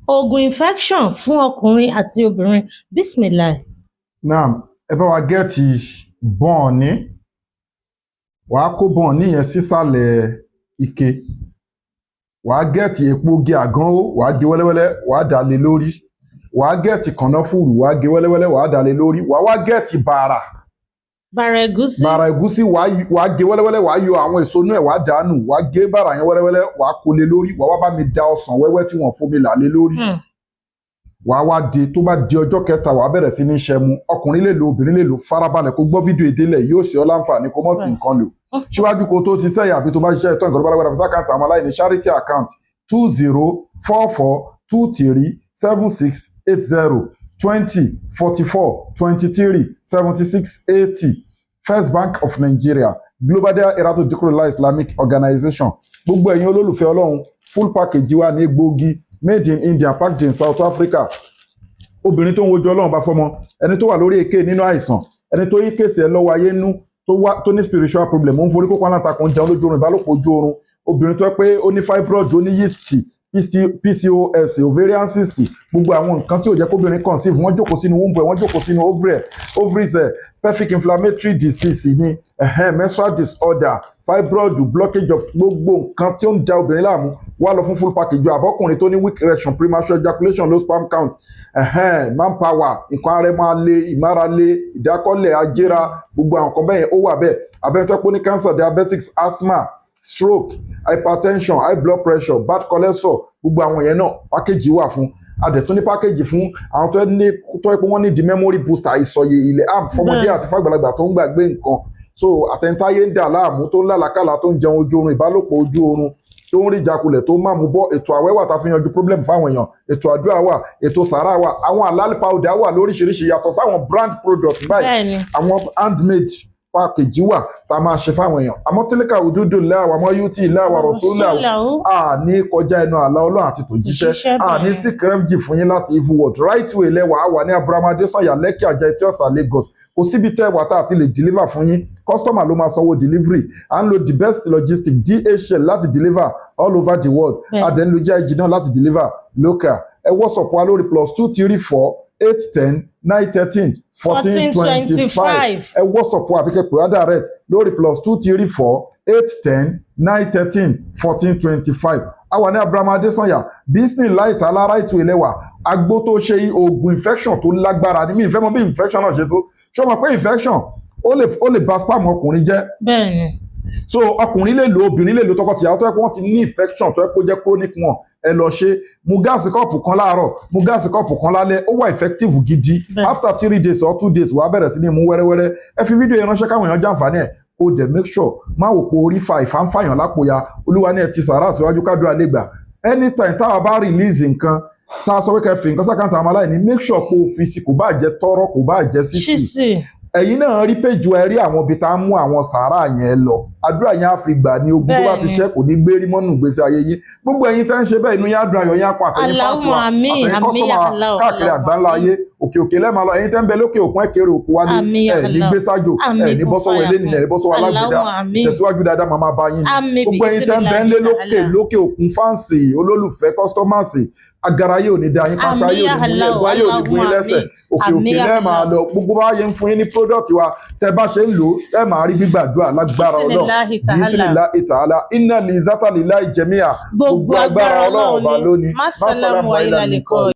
Oògùn infection fún ọkùnrin àti obìnrin. Bismillah. Naam, ẹ bá wa gẹ́ẹ̀tì bọ́ọ̀nì. Wàá kó bọ́ọ̀nì yẹn sísàlẹ̀ ike. Wàá gẹ́ẹ̀tì epo gé àgánwó, wàá gé wẹ́lẹ́wẹ́lẹ́, wàá dà lé lórí. Wàá gẹ́ẹ̀tì kànáfùrù, wàá gé wẹ́lẹ́wẹ́lẹ́, wàá dà lé lórí. Wàá wá gẹ́ẹ̀tì bàrà. Bàrà ẹ̀gúsí. Bàrà ẹ̀gúsí wàá gé wẹ́lẹ́wẹ́lẹ́, wàá yọ àwọn èso inú ẹ̀, wàá dànù. Wàá gé bàrà yẹn wẹ́lẹ́wẹ́lẹ́, wàá kó lé lórí. Wàá wá bá mi da ọsàn wẹ́wẹ́ tí wọ́n fomi là lé lórí. Wàá wá di tó bá di ọjọ́ kẹta wàá bẹ̀rẹ̀ sí ní ṣẹ́mu. Ọkùnrin lè lo, obìnrin lè lo, farabalẹ̀ kó gbọ́ fídíò ìdílé yóò ṣe ọ́ láǹfààní kó mọ̀ sí nǹkan lò. Síwájú kó tó ṣiṣẹ́ yàbí tó bá ṣiṣẹ́ ìtọ́ ìgbọ̀dọ̀ bálágbára fún sákàǹtì àwọn aláìní charity account 2044237680 First Bank of Nigeria Global Dahiratu Dhikrlahi Islamic Organization. Gbogbo ẹ̀yin olólùfẹ́ Ọlọ́run full package wa ní egbòogi made in India packed in South Africa. Obìnrin tó ń wojú Ọlọ́run bá fọmọ, ẹni tó wà lórí èké nínú àìsàn, ẹni tó yí kéèsì ẹ lọ́wọ́ ayé nú, tó ní spiritual problem, ó ń forí kókó alátakùn jẹun lójú oorun, ìbálòpọ̀ ojú oorun. Obìnrin tó pé ó ní fibroid, ó ní yeast, PCOS, ovarian cyst, gbogbo àwọn nǹkan tí ò jẹ́ kóbìnrin conceive, wọ́n jókòó sínú womb ẹ̀, wọ́n jókòó sínú ovaries ẹ̀, pelvic inflammatory disease ni, menstrual disorder, fibroid, blockage of gbogbo nǹkan tí ó ń da obìnrin láàmú, wá lọ fún full package. Àbọ́kùnrin tó ní weak erection, premature ejaculation, low sperm count, manpower, nǹkan ara ẹ̀ máa le, ìmárale, ìdákọ́lẹ̀, ajéra, gbogbo àwọn nǹkan bẹ́ẹ̀ ó wà bẹ́ẹ̀. Abẹ́rẹ́ tó pé ní cancer, diabetics, asthma, stroke, hypertension, high blood pressure, bad cholesterol, gbogbo àwọn yẹn náà package wà fún. Adẹ̀ tó ní package fún àwọn tó ní pé wọ́n ní di memory booster, ìsọ̀yè ilẹ̀ app fọmọdé àti fàgbàlagbà tó ń gbàgbé nǹkan. So àtẹ̀ntáyé ń dà láàmú, tó ń lálàkàlà, tó ń jẹun ojú oorun, ìbálòpọ̀ ojú oorun, tó ń rí ìjákulẹ̀, tó ń máa mú bọ́. Ètò àwẹ̀ wà tá fi yanjú problem fáwọn èèyàn, ètò àdúrà wà, ètò sàrà wà, àwọn àlálì powder wà lóríṣiríṣi yàtọ̀ sáwọn brand product báyìí, àwọn handmade package wà tá a máa ṣe fáwọn èèyàn. Àmọ́ tílíkà òdúdú láwà mọ́ yóò tí ì láwà rọ̀sọ́lá à ní kọjá ẹnu àlá Ọlọ́run àti tòjíṣẹ́, à ní sí kẹ́rẹ́jì fún yín láti evil world. Right way lẹ́wà á wà ní Abrahamade Sanya Lẹ́kì Àjà Etí Ọ̀sà Lagos. Kò síbi tẹ́ wà tá a ti lè deliver fún yín. Customer ló máa sanwó delivery. À ń lo the best logistics DHL láti deliver all over the world. Adẹ̀ ń lo JIG náà láti deliver local. Ẹ WhatsApp wa lórí +234-810-1425. Ẹ WhatsApp wa àbíkẹ́ pè wá direct lórí +234-810-1425. A wà ní Abrahamade Sanya business light alára ètò ìlẹ́wà. Agbó tó ṣe oògùn infection tó lágbára ni. Mi ìfẹ́ mọ̀ bí infection náà ṣe tó. Ṣé o mọ̀ pé infection ó lè ba sperm ọkùnrin jẹ́? Bẹ́ẹ̀ni. So ọkùnrin lè lo, obìnrin lè lo, tọkọtìyàwó tó yẹ kó wọ́n ti ní infection tó yẹ kó jẹ́ chronic one. Ẹ lọ ṣe, mu gáàsì kọ́ọ̀pù kan láàárọ̀, mu gáàsì kọ́ọ̀pù kan lálẹ́, ó wà effective gidi. After 3 days or 2 days wàá bẹ̀rẹ̀ sí ní mú wẹ́rẹ́wẹ́rẹ́. Ẹ fi fídíò yẹn ránṣẹ́ káwọn èèyàn jàǹfààní ẹ̀. Ó dẹ̀ make sure má wò pé orí fa ìfàǹfààyàn lápòya. Olúwa ní ẹ ti sàárà síwájú kádùá lè gbà. Anytime táwa bá release nǹkan, tá a sọ pé kẹ́ fi nǹkan sákàǹtà àwọn aláìní, make sure pé o fi sí, kò bá jẹ́ tọ́rọ́, kò bá jẹ́ sísì. Ẹ̀yin náà rí péjọ ẹ rí àwọn ibi tá a mú àwọn sàárà yẹn lọ. Àdúrà yẹn á fi gbà ní ogun tó bá ti ṣẹ́ kò ní gbérí mọ́nù ìgbésí ayé yín. Gbogbo ẹ̀yin tẹ́ ń ṣe bẹ́ẹ̀ inú yín á dùn, ayọ̀ yín á kún, àtẹ̀yìn fásitì wa, àtẹ̀yìn kọ́sọ́mà káàkiri àgbáńlá ayé. Òkè òkè lẹ́ẹ̀ máa lọ, ẹ̀yin tẹ́ ń bẹ lókè òkun ẹ̀kẹ́rẹ́ òkú wálé, ẹ̀ ní gbé sájò, ẹ̀ ní bọ́sọ́wọ́ ilé nìyẹn, ẹ̀ bọ́sọ́wọ́ alágbèdá, tẹ̀síwájú dáadáa máa bá yín ni. Gbogbo ẹ̀yin tẹ́ ń bẹ ń lé lókè òkun fáǹsì, olólùfẹ́, kọ́sítọ́màsì, agara yóò ní da yín, pápá yóò ní múlẹ̀, ẹ̀gbá yóò ní gún yín lẹ́sẹ̀. Òkè òkè lẹ́ẹ̀ máa lọ, gbogbo bá yẹn ń fún yín ní product wa, tẹ́ bá ṣe ń lò ẹ máa rí gbígbàdúrà lágbára Ọlọ́run. Bismillahi ta'ala inna li zata lillahi jami'a. Gbogbo agbára Ọlọ́run ọba lónìí. Má sàlámù wa ilà lè kọ́.